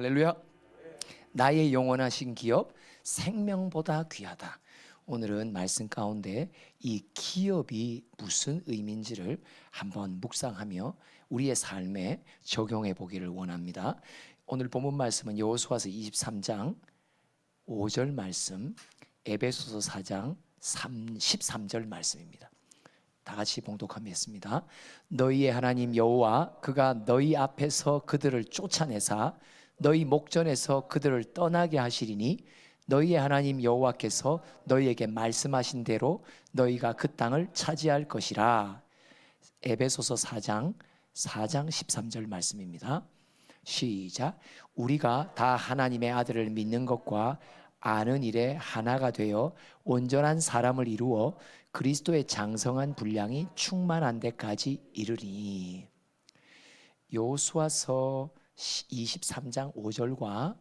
할렐루야. 나의 영원하신 기업 생명보다 귀하다. 오늘은 말씀 가운데 이 기업이 무슨 의미인지를 한번 묵상하며 우리의 삶에 적용해 보기를 원합니다. 오늘 본문 말씀은 여호수아서 23장 5절 말씀, 에베소서 4장 13절 말씀입니다. 다 같이 봉독하겠습니다. 너희의 하나님 여호와 그가 너희 앞에서 그들을 쫓아내사 너희 목전에서 그들을 떠나게 하시리니 너희의 하나님 여호와께서 너희에게 말씀하신 대로 너희가 그 땅을 차지할 것이라. 에베소서 4장 13절 말씀입니다. 시작. 우리가 다 하나님의 아들을 믿는 것과 아는 일에 하나가 되어 온전한 사람을 이루어 그리스도의 장성한 분량이 충만한 데까지 이르리니. 여호수아서 23장 5절과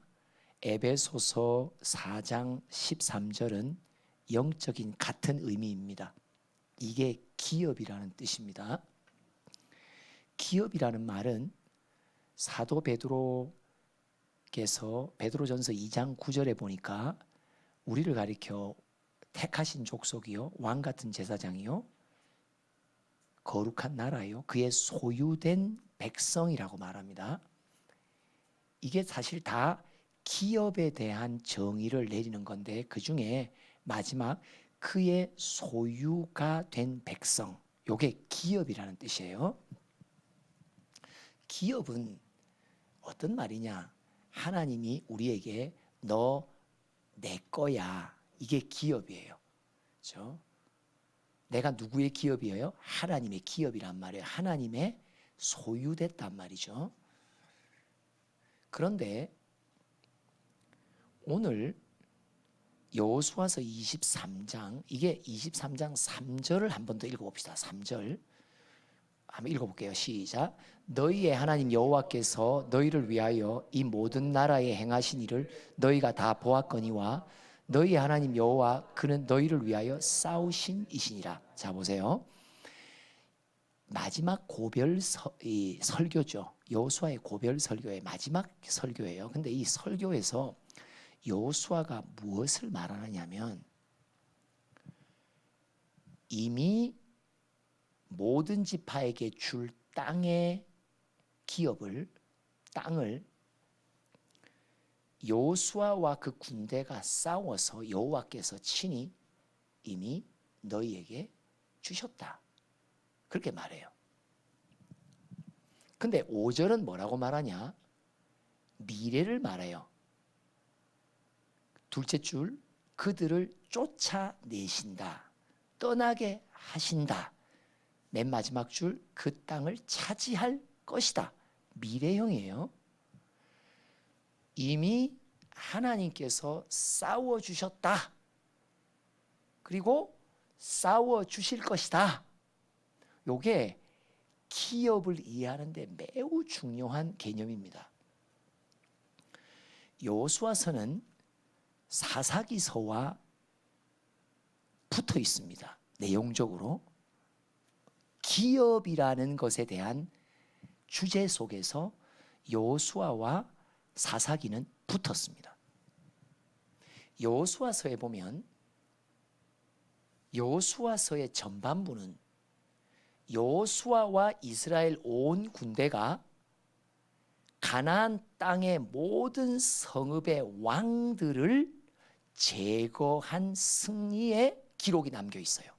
에베소서 4장 13절은 영적인 같은 의미입니다. 이게 기업이라는 뜻입니다. 기업이라는 말은 사도 베드로께서 베드로전서 2장 9절에 보니까 우리를 가리켜 택하신 족속이요 왕 같은 제사장이요 거룩한 나라요 그의 소유된 백성이라고 말합니다. 이게 사실 다 기업에 대한 정의를 내리는 건데 그 중에 마지막 그의 소유가 된 백성, 요게 기업이라는 뜻이에요. 기업은 어떤 말이냐? 하나님이 우리에게 너 내 거야, 이게 기업이에요. 그렇죠? 내가 누구의 기업이에요? 하나님의 기업이란 말이에요. 하나님의 소유됐단 말이죠. 그런데 오늘 여호수아서 23장, 이게 23장 3절을 한 번 더 읽어봅시다. 3절 한번 읽어볼게요. 시작. 너희의 하나님 여호와께서 너희를 위하여 이 모든 나라에 행하신 일을 너희가 다 보았거니와 너희 하나님 여호와 그는 너희를 위하여 싸우신 이시니라. 자 보세요. 마지막 고별 설교죠. 여호수아의 고별 설교의 마지막 설교예요. 근데 이 설교에서 여호수아가 무엇을 말하느냐면 이미 모든 지파에게 줄 땅의 땅을 여호수아와 그 군대가 싸워서 여호와께서 친히 이미 너희에게 주셨다. 그렇게 말해요. 근데 5절은 뭐라고 말하냐? 미래를 말해요. 둘째 줄, 그들을 쫓아내신다. 떠나게 하신다. 맨 마지막 줄, 그 땅을 차지할 것이다. 미래형이에요. 이미 하나님께서 싸워주셨다. 그리고 싸워주실 것이다. 요게 기업을 이해하는데 매우 중요한 개념입니다. 여호수아서는 사사기서와 붙어 있습니다. 내용적으로 기업이라는 것에 대한 주제 속에서 여호수아와 사사기는 붙었습니다. 여호수아서에 보면 여호수아서의 전반부는 여호수아와 이스라엘 온 군대가 가나안 땅의 모든 성읍의 왕들을 제거한 승리의 기록이 남겨 있어요.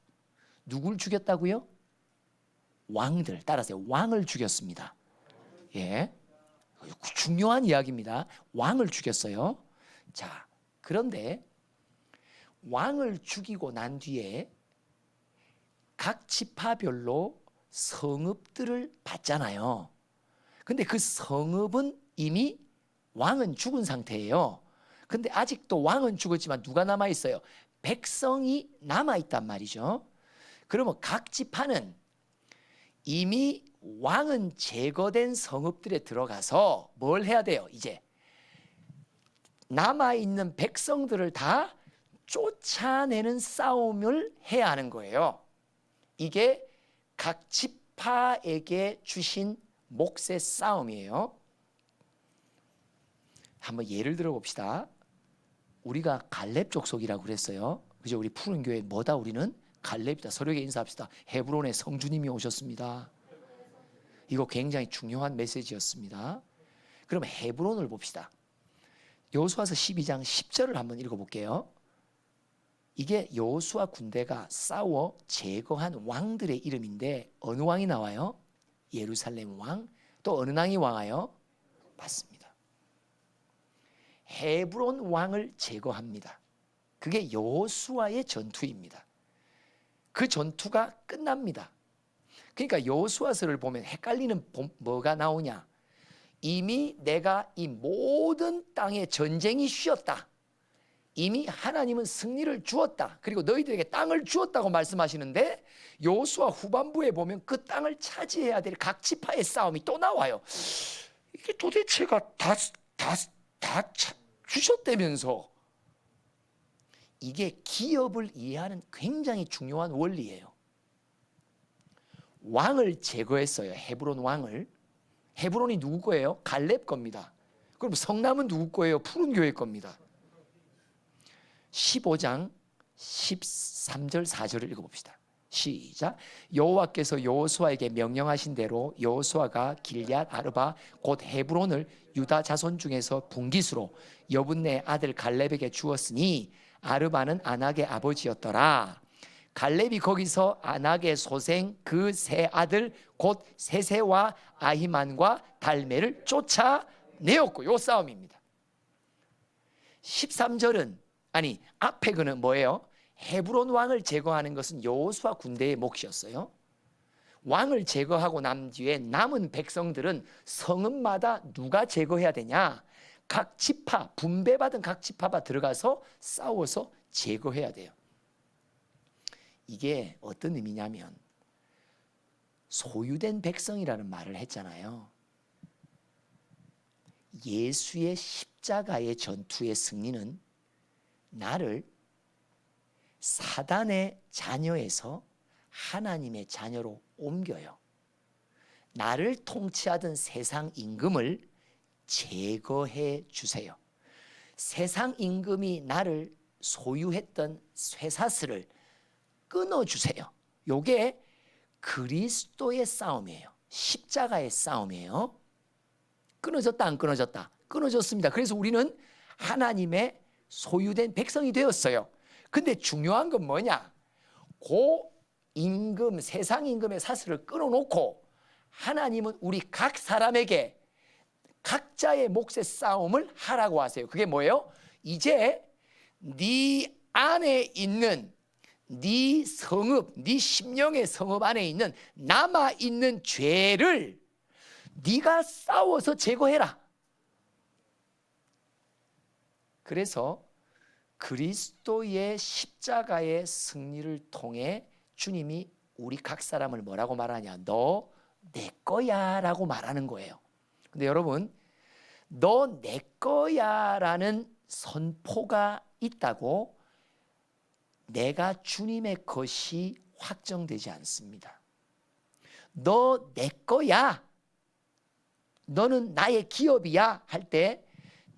누굴 죽였다고요? 왕들, 따라서 왕을 죽였습니다. 예, 중요한 이야기입니다. 왕을 죽였어요. 자, 그런데 왕을 죽이고 난 뒤에 각 지파별로 성읍들을 받잖아요. 근데 그 성읍은 이미 왕은 죽은 상태예요. 근데 아직도 왕은 죽었지만 누가 남아있어요? 백성이 남아있단 말이죠. 그러면 각 지파는 이미 왕은 제거된 성읍들에 들어가서 뭘 해야 돼요? 이제 남아있는 백성들을 다 쫓아내는 싸움을 해야 하는 거예요. 이게 각 지파에게 주신 몫의 싸움이에요. 한번 예를 들어 봅시다. 우리가 갈렙 족속이라고 그랬어요. 그죠? 우리 푸른 교회 뭐다? 우리는 갈렙이다. 서로에게 인사합시다. 헤브론에 성주님이 오셨습니다. 이거 굉장히 중요한 메시지였습니다. 그럼 헤브론을 봅시다. 여호수아서 12장 10절을 한번 읽어볼게요. 이게 여호수아 군대가 싸워 제거한 왕들의 이름인데 어느 왕이 나와요? 예루살렘 왕. 또 어느 왕이 왕하여? 맞습니다. 헤브론 왕을 제거합니다. 그게 여호수아의 전투입니다. 그 전투가 끝납니다. 그러니까 여호수아서를 보면 헷갈리는 뭐가 나오냐? 이미 내가 이 모든 땅에 전쟁이 쉬었다. 이미 하나님은 승리를 주었다. 그리고 너희들에게 땅을 주었다고 말씀하시는데 여호수아 후반부에 보면 그 땅을 차지해야 될 각 지파의 싸움이 또 나와요. 이게 도대체가 다 주셨다면서. 이게 기업을 이해하는 굉장히 중요한 원리예요. 왕을 제거했어요. 헤브론 왕을. 헤브론이 누구 거예요? 갈렙 겁니다. 그럼 성남은 누구 거예요? 푸른 교회 겁니다. 15장 13절 4절을 읽어봅시다. 시작. 여호와께서 여호수아에게 명령하신 대로 여호수아가 길앗 아르바 곧 헤브론을 유다 자손 중에서 분깃으로 여분네 아들 갈렙에게 주었으니 아르바는 아낙의 아버지였더라. 갈렙이 거기서 아낙의 소생 그 세 아들 곧 세세와 아히만과 달메를 쫓아내었고, 요 싸움입니다. 13절은 아니 앞에 그는 뭐예요? 헤브론 왕을 제거하는 것은 여호수아 군대의 몫이었어요. 왕을 제거하고 난 뒤에 남은 백성들은 성읍마다 누가 제거해야 되냐? 각 지파, 분배받은 각 지파가 들어가서 싸워서 제거해야 돼요. 이게 어떤 의미냐면 소유된 백성이라는 말을 했잖아요. 예수의 십자가의 전투의 승리는 나를 사단의 자녀에서 하나님의 자녀로 옮겨요. 나를 통치하던 세상 임금을 제거해 주세요. 세상 임금이 나를 소유했던 쇠사슬을 끊어주세요. 이게 그리스도의 싸움이에요. 십자가의 싸움이에요. 끊어졌다 안 끊어졌다? 끊어졌습니다. 그래서 우리는 하나님의 소유된 백성이 되었어요. 근데 중요한 건 뭐냐? 고 임금, 세상 임금의 사슬을 끊어놓고 하나님은 우리 각 사람에게 각자의 몫의 싸움을 하라고 하세요. 그게 뭐예요? 이제 네 안에 있는 네 성읍, 네 심령의 성읍 안에 있는 남아있는 죄를 네가 싸워서 제거해라. 그래서 그리스도의 십자가의 승리를 통해 주님이 우리 각 사람을 뭐라고 말하냐? 너 내 거야 라고 말하는 거예요. 근데 여러분, 너 내 거야 라는 선포가 있다고 내가 주님의 것이 확정되지 않습니다. 너 내 거야, 너는 나의 기업이야 할 때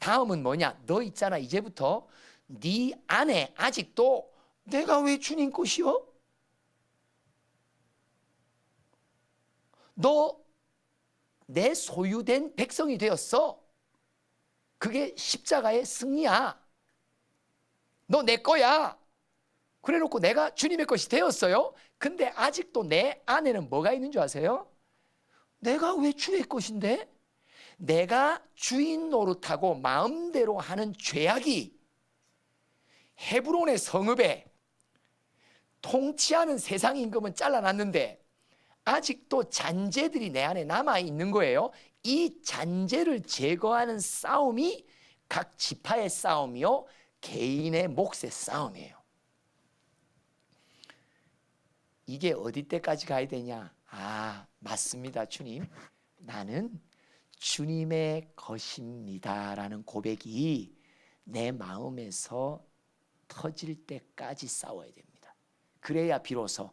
다음은 뭐냐? 너 있잖아, 이제부터 네 안에 아직도 내가 왜 주님 것이요? 너 내 소유된 백성이 되었어. 그게 십자가의 승리야. 너 내 거야. 그래 놓고 내가 주님의 것이 되었어요. 근데 아직도 내 안에는 뭐가 있는 줄 아세요? 내가 왜 주의 것인데? 내가 주인 노릇하고 마음대로 하는 죄악이 헤브론의 성읍에 통치하는 세상 임금은 잘라놨는데 아직도 잔재들이 내 안에 남아있는 거예요. 이 잔재를 제거하는 싸움이 각 지파의 싸움이요, 개인의 몫의 싸움이에요. 이게 어디 때까지 가야 되냐? 아, 맞습니다, 주님. 나는 주님의 것입니다 라는 고백이 내 마음에서 터질 때까지 싸워야 됩니다. 그래야 비로소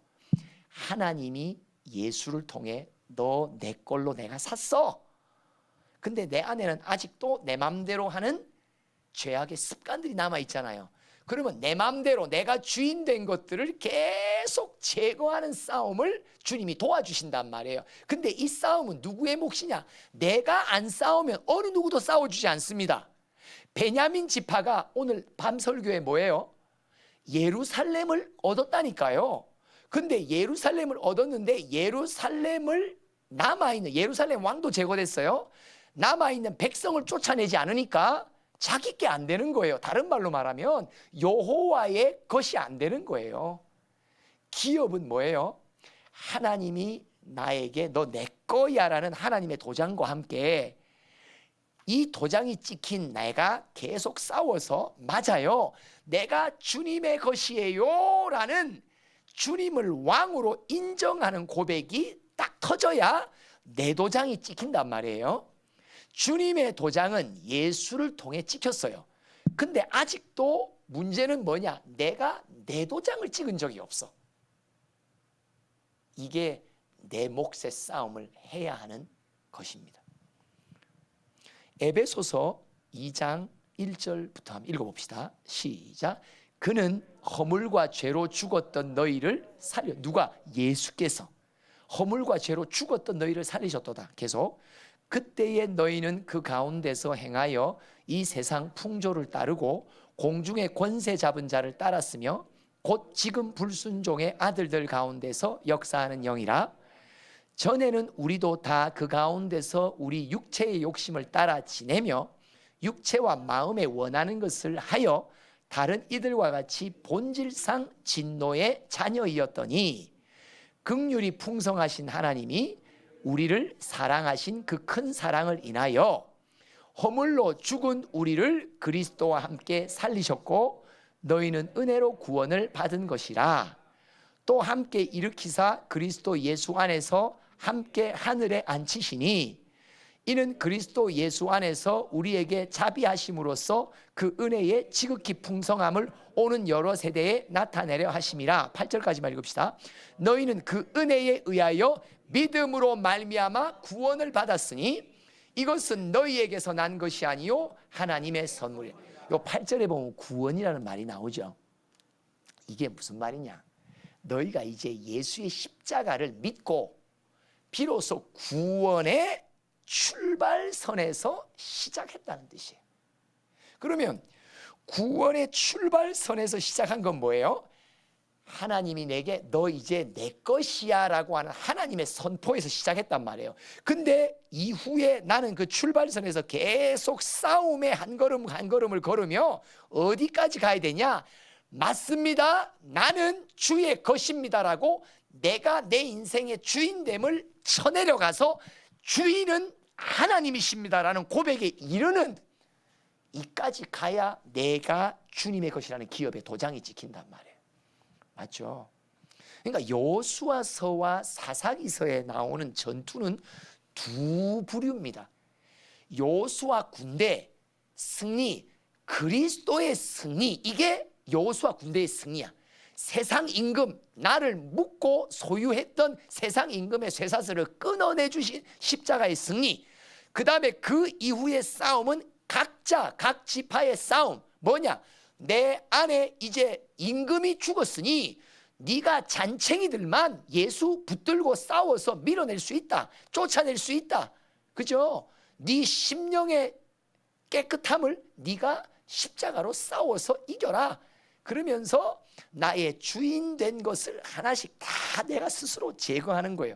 하나님이 예수를 통해 너 내 걸로 내가 샀어. 근데 내 안에는 아직도 내 맘대로 하는 죄악의 습관들이 남아있잖아요. 그러면 내 맘대로 내가 주인 된 것들을 계속 제거하는 싸움을 주님이 도와주신단 말이에요. 근데 이 싸움은 누구의 몫이냐? 내가 안 싸우면 어느 누구도 싸워주지 않습니다. 베냐민 지파가 오늘 밤 설교에 뭐예요? 예루살렘을 얻었다니까요. 근데 예루살렘을 얻었는데 예루살렘을 남아있는 예루살렘 왕도 제거됐어요. 남아있는 백성을 쫓아내지 않으니까 자기 게 안 되는 거예요. 다른 말로 말하면 여호와의 것이 안 되는 거예요. 기업은 뭐예요? 하나님이 나에게 너 내 거야 라는 하나님의 도장과 함께 이 도장이 찍힌 내가 계속 싸워서 맞아요, 내가 주님의 것이에요 라는 주님을 왕으로 인정하는 고백이 딱 터져야 내 도장이 찍힌단 말이에요. 주님의 도장은 예수를 통해 찍혔어요. 근데 아직도 문제는 뭐냐? 내가 내 도장을 찍은 적이 없어. 이게 내 몫의 싸움을 해야 하는 것입니다. 에베소서 2장 1절부터 한번 읽어봅시다. 시작. 그는 허물과 죄로 죽었던 너희를 살려. 누가? 예수께서 허물과 죄로 죽었던 너희를 살리셨도다. 계속. 그때의 너희는 그 가운데서 행하여 이 세상 풍조를 따르고 공중의 권세 잡은 자를 따랐으며 곧 지금 불순종의 아들들 가운데서 역사하는 영이라. 전에는 우리도 다 그 가운데서 우리 육체의 욕심을 따라 지내며 육체와 마음에 원하는 것을 하여 다른 이들과 같이 본질상 진노의 자녀이었더니 긍휼이 풍성하신 하나님이 우리를 사랑하신 그 큰 사랑을 인하여 허물로 죽은 우리를 그리스도와 함께 살리셨고 너희는 은혜로 구원을 받은 것이라. 또 함께 일으키사 그리스도 예수 안에서 함께 하늘에 앉히시니 이는 그리스도 예수 안에서 우리에게 자비하심으로써 그 은혜의 지극히 풍성함을 오는 여러 세대에 나타내려 하심이라. 8절까지만 읽읍시다. 너희는 그 은혜에 의하여 믿음으로 말미암아 구원을 받았으니 이것은 너희에게서 난 것이 아니요 하나님의 선물이야. 요 8절에 보면 구원이라는 말이 나오죠. 이게 무슨 말이냐? 너희가 이제 예수의 십자가를 믿고 비로소 구원의 출발선에서 시작했다는 뜻이에요. 그러면 구원의 출발선에서 시작한 건 뭐예요? 하나님이 내게 너 이제 내 것이야 라고 하는 하나님의 선포에서 시작했단 말이에요. 근데 이후에 나는 그 출발선에서 계속 싸움의 한 걸음 한 걸음을 걸으며 어디까지 가야 되냐? 맞습니다, 나는 주의 것입니다 라고 내가 내 인생의 주인됨을 쳐내려가서 주인은 하나님이십니다 라는 고백에 이르는 이까지 가야 내가 주님의 것이라는 기업의 도장이 찍힌단 말이에요. 맞죠? 그러니까 여호수아서와 사사기서에 나오는 전투는 두 부류입니다. 여호수아 군대 승리, 그리스도의 승리, 이게 여호수아 군대의 승리야. 세상 임금, 나를 묶고 소유했던 세상 임금의 쇠사슬을 끊어내 주신 십자가의 승리. 그 다음에 그 이후의 싸움은 각자 각 지파의 싸움. 뭐냐? 내 안에 이제 임금이 죽었으니 네가 잔챙이들만 예수 붙들고 싸워서 밀어낼 수 있다, 쫓아낼 수 있다. 그죠? 네 심령의 깨끗함을 네가 십자가로 싸워서 이겨라. 그러면서 나의 주인 된 것을 하나씩 다 내가 스스로 제거하는 거예요.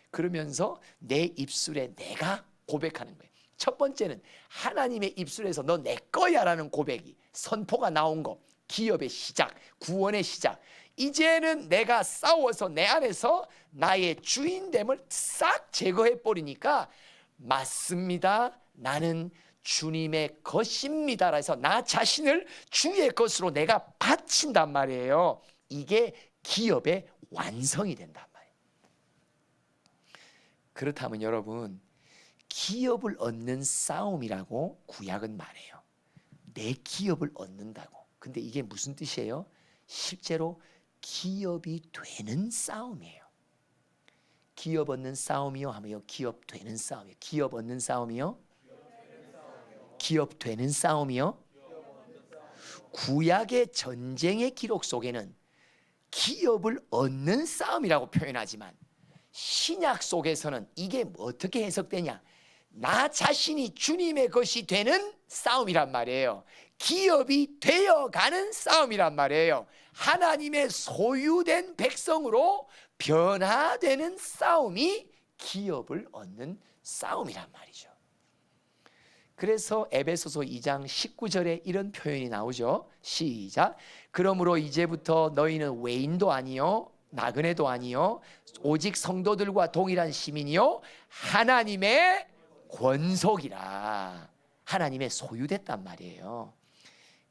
그러면서 내 입술에 내가 고백하는 거예요. 첫 번째는 하나님의 입술에서 너 내 거야 라는 고백이 선포가 나온 거, 기업의 시작, 구원의 시작. 이제는 내가 싸워서 내 안에서 나의 주인됨을 싹 제거해 버리니까 맞습니다, 나는 주님의 것입니다 해서 나 자신을 주의 것으로 내가 바친단 말이에요. 이게 기업의 완성이 된단 말이에요. 그렇다면 여러분, 기업을 얻는 싸움이라고 구약은 말해요. 내 기업을 얻는다고. 근데 이게 무슨 뜻이에요? 실제로 기업이 되는 싸움이에요. 기업 얻는 싸움이요 하면요, 기업 되는 싸움이에요. 기업 얻는 싸움이요, 기업되는 싸움이요. 구약의 전쟁의 기록 속에는 기업을 얻는 싸움이라고 표현하지만 신약 속에서는 이게 어떻게 해석되냐? 나 자신이 주님의 것이 되는 싸움이란 말이에요. 기업이 되어가는 싸움이란 말이에요. 하나님의 소유된 백성으로 변화되는 싸움이 기업을 얻는 싸움이란 말이죠. 그래서 에베소서 2장 19절에 이런 표현이 나오죠. 시작. 그러므로 이제부터 너희는 외인도 아니요 나그네도 아니요 오직 성도들과 동일한 시민이요 하나님의 권속이라. 하나님의 소유됐단 말이에요.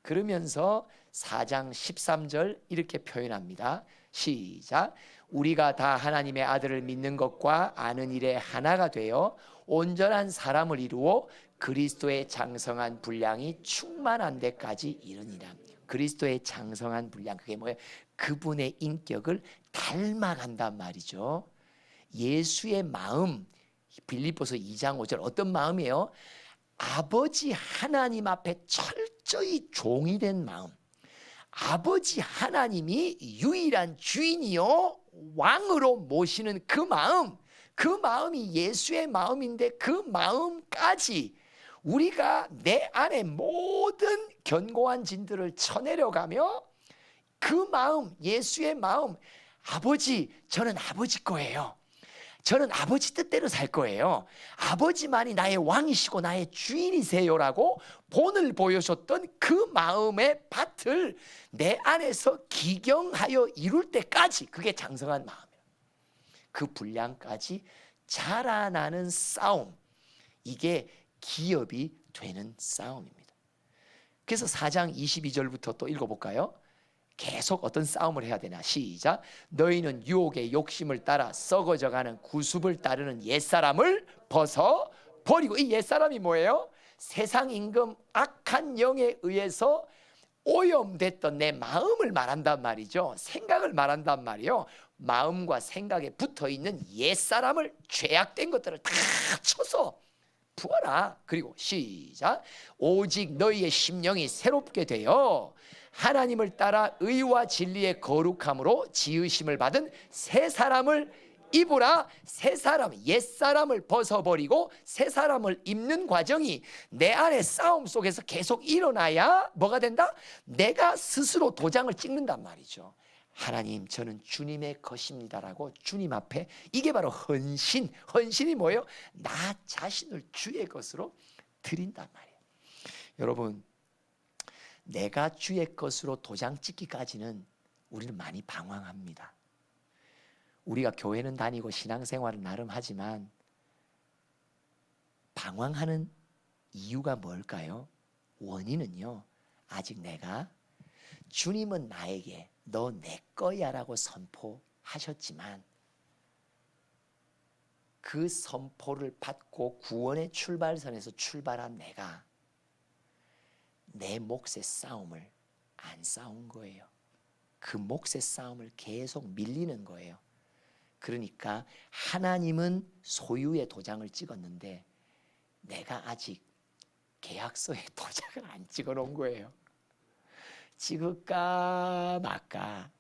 그러면서 4장 13절 이렇게 표현합니다. 시작. 우리가 다 하나님의 아들을 믿는 것과 아는 일에 하나가 되어 온전한 사람을 이루어 그리스도의 장성한 분량이 충만한 데까지 이르니라. 그리스도의 장성한 분량, 그게 뭐예요? 그분의 인격을 닮아간단 말이죠. 예수의 마음, 빌립보서 2장 5절 어떤 마음이에요? 아버지 하나님 앞에 철저히 종이 된 마음. 아버지 하나님이 유일한 주인이요 왕으로 모시는 그 마음, 그 마음이 예수의 마음인데 그 마음까지 우리가 내 안에 모든 견고한 진들을 쳐내려가며 그 마음, 예수의 마음, 아버지, 저는 아버지 거예요. 저는 아버지 뜻대로 살 거예요. 아버지만이 나의 왕이시고 나의 주인이세요라고 본을 보여줬던 그 마음의 밭을 내 안에서 기경하여 이룰 때까지 그게 장성한 마음이에요. 그 분량까지 자라나는 싸움, 이게 기업이 되는 싸움입니다. 그래서 4장 22절부터 또 읽어볼까요? 계속 어떤 싸움을 해야 되나? 시작. 너희는 유혹의 욕심을 따라 썩어져가는 구습을 따르는 옛사람을 벗어 버리고. 이 옛사람이 뭐예요? 세상 임금 악한 영에 의해서 오염됐던 내 마음을 말한단 말이죠. 생각을 말한단 말이에요. 마음과 생각에 붙어있는 옛사람을, 죄악된 것들을 다 쳐서 부어라. 그리고 시작. 오직 너희의 심령이 새롭게 되어 하나님을 따라 의와 진리의 거룩함으로 지으심을 받은 새 사람을 입으라. 새 사람, 옛사람을 벗어버리고 새 사람을 입는 과정이 내 안에 싸움 속에서 계속 일어나야 뭐가 된다? 내가 스스로 도장을 찍는단 말이죠. 하나님, 저는 주님의 것입니다라고 주님 앞에, 이게 바로 헌신. 헌신이 뭐예요? 나 자신을 주의 것으로 드린단 말이에요. 여러분, 내가 주의 것으로 도장 찍기까지는 우리는 많이 방황합니다. 우리가 교회는 다니고 신앙생활은 나름 하지만 방황하는 이유가 뭘까요? 원인은요, 아직 내가 주님은 나에게 너 내 거야 라고 선포하셨지만 그 선포를 받고 구원의 출발선에서 출발한 내가 내 몫의 싸움을 안 싸운 거예요. 그 몫의 싸움을 계속 밀리는 거예요. 그러니까 하나님은 소유의 도장을 찍었는데 내가 아직 계약서에 도장을 안 찍어 놓은 거예요. 찍을까 말까.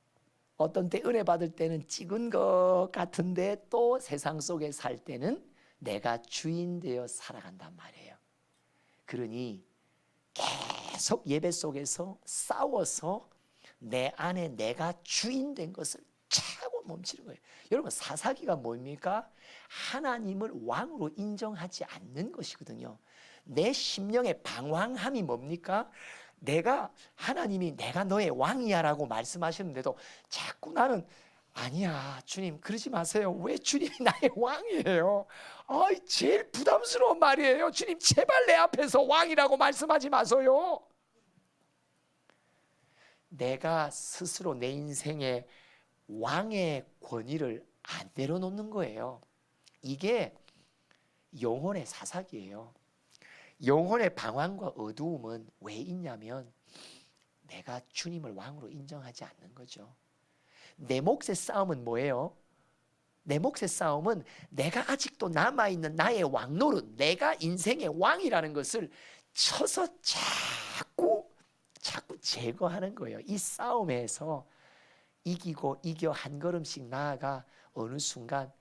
어떤 때 은혜 받을 때는 찍은 것 같은데 또 세상 속에 살 때는 내가 주인 되어 살아간단 말이에요. 그러니 계속 예배 속에서 싸워서 내 안에 내가 주인 된 것을 차고 멈추는 거예요. 여러분, 사사기가 뭡니까? 하나님을 왕으로 인정하지 않는 것이거든요. 내 심령의 방황함이 뭡니까? 하나님이 내가 너의 왕이야 라고 말씀하셨는데도 자꾸 나는 아니야 주님 그러지 마세요. 왜 주님이 나의 왕이에요? 제일 부담스러운 말이에요. 주님 제발 내 앞에서 왕이라고 말씀하지 마세요. 내가 스스로 내 인생의 왕의 권위를 안 내려놓는 거예요. 이게 영혼의 사사기예요. 영혼의 방황과 어두움은 왜 있냐면 내가 주님을 왕으로 인정하지 않는 거죠. 내 몫의 싸움은 뭐예요? 내 몫의 싸움은 내가 아직도 남아있는 나의 왕노릇, 내가 인생의 왕이라는 것을 쳐서 자꾸 제거하는 거예요. 이 싸움에서 이겨 한 걸음씩 나아가 어느 순간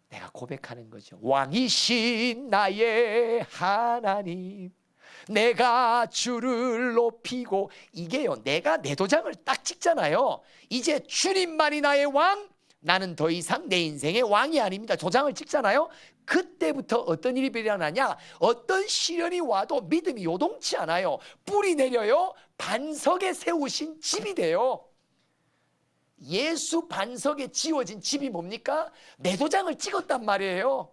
내가 고백하는 거죠. 왕이신 나의 하나님, 내가 주를 높이고, 이게요, 내가 내 도장을 딱 찍잖아요. 이제 주님만이 나의 왕, 나는 더 이상 내 인생의 왕이 아닙니다. 도장을 찍잖아요. 그때부터 어떤 일이 일어나냐? 어떤 시련이 와도 믿음이 요동치 않아요. 뿌리 내려요. 반석에 세우신 집이 돼요. 예수 반석에 지어진 집이 뭡니까? 내 도장을 찍었단 말이에요.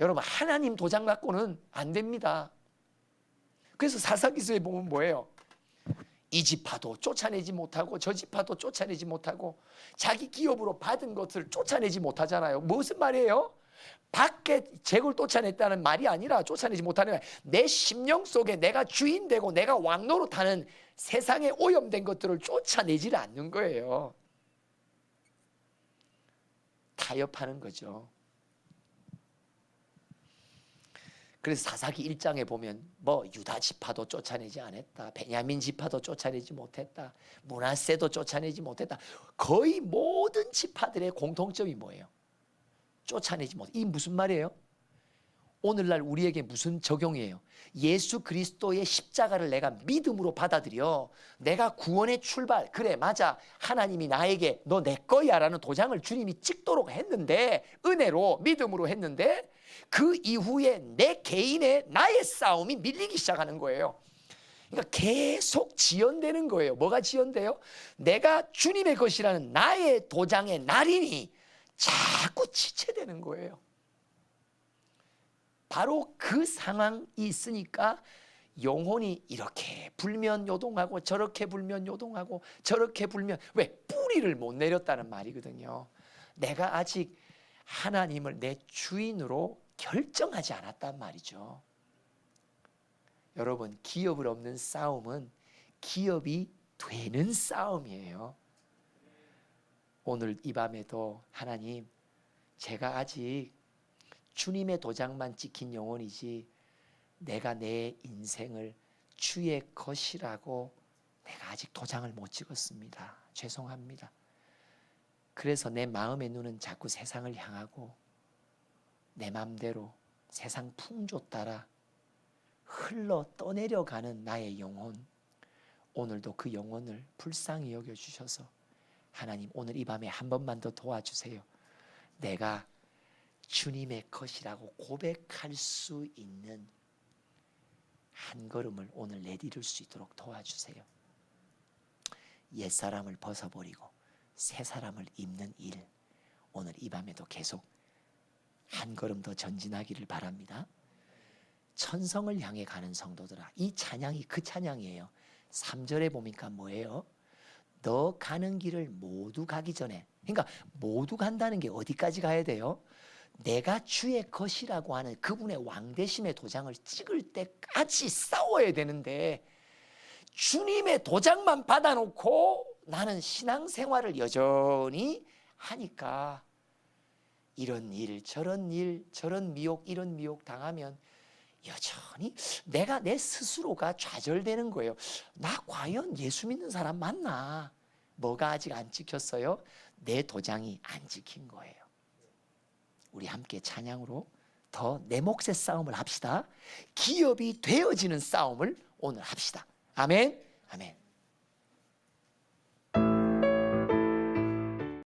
여러분, 하나님 도장 갖고는 안 됩니다. 그래서 사사기서에 보면 뭐예요? 이 지파도 쫓아내지 못하고 저 지파도 쫓아내지 못하고 자기 기업으로 받은 것을 쫓아내지 못하잖아요. 무슨 말이에요? 밖에 잭을 쫓아냈다는 말이 아니라, 쫓아내지 못하는, 내 심령 속에 내가 주인 되고 내가 왕노릇하는 세상에 오염된 것들을 쫓아내지를 않는 거예요. 타협하는 거죠. 그래서 사사기 1장에 보면 뭐 유다 지파도 쫓아내지 않았다, 베냐민 지파도 쫓아내지 못했다, 므낫세도 쫓아내지 못했다. 거의 모든 지파들의 공통점이 뭐예요? 쫓아내지 못. 이 무슨 말이에요? 오늘날 우리에게 무슨 적용이에요? 예수 그리스도의 십자가를 내가 믿음으로 받아들여, 내가 구원의 출발, 그래 맞아, 하나님이 나에게 너 내 거야 라는 도장을 주님이 찍도록 했는데, 은혜로 믿음으로 했는데, 그 이후에 내 개인의 나의 싸움이 밀리기 시작하는 거예요. 그러니까 계속 지연되는 거예요. 뭐가 지연돼요? 내가 주님의 것이라는 나의 도장의 날인이 자꾸 지체되는 거예요. 바로 그 상황이 있으니까 영혼이 이렇게 불면 요동하고 저렇게 불면 요동하고 저렇게 불면, 왜? 뿌리를 못 내렸다는 말이거든요. 내가 아직 하나님을 내 주인으로 결정하지 않았단 말이죠. 여러분, 기업을 없는 싸움은 기업이 되는 싸움이에요. 오늘 이 밤에도 하나님, 제가 아직 주님의 도장만 찍힌 영혼이지 내가 내 인생을 주의 것이라고 내가 아직 도장을 못 찍었습니다. 죄송합니다. 그래서 내 마음의 눈은 자꾸 세상을 향하고 내 맘대로 세상 풍조 따라 흘러 떠내려가는 나의 영혼, 오늘도 그 영혼을 불쌍히 여겨주셔서 하나님, 오늘 이 밤에 한 번만 더 도와주세요. 내가 주님의 것이라고 고백할 수 있는 한 걸음을 오늘 내디딜 수 있도록 도와주세요. 옛사람을 벗어버리고 새 사람을 입는 일, 오늘 이 밤에도 계속 한 걸음 더 전진하기를 바랍니다. 천성을 향해 가는 성도들아, 이 찬양이 그 찬양이에요. 3절에 보니까 뭐예요? 너 가는 길을 모두 가기 전에, 그러니까 모두 간다는 게 어디까지 가야 돼요? 내가 주의 것이라고 하는 그분의 왕대심의 도장을 찍을 때까지 싸워야 되는데, 주님의 도장만 받아놓고 나는 신앙생활을 여전히 하니까 이런 일 저런 미혹 이런 미혹 당하면 여전히 내가 내 스스로가 좌절되는 거예요. 나 과연 예수 믿는 사람 맞나? 뭐가 아직 안 찍혔어요? 내 도장이 안 찍힌 거예요. 우리 함께 찬양으로 더 내 몫의 싸움을 합시다. 기업이 되어지는 싸움을 오늘 합시다. 아멘. 아멘.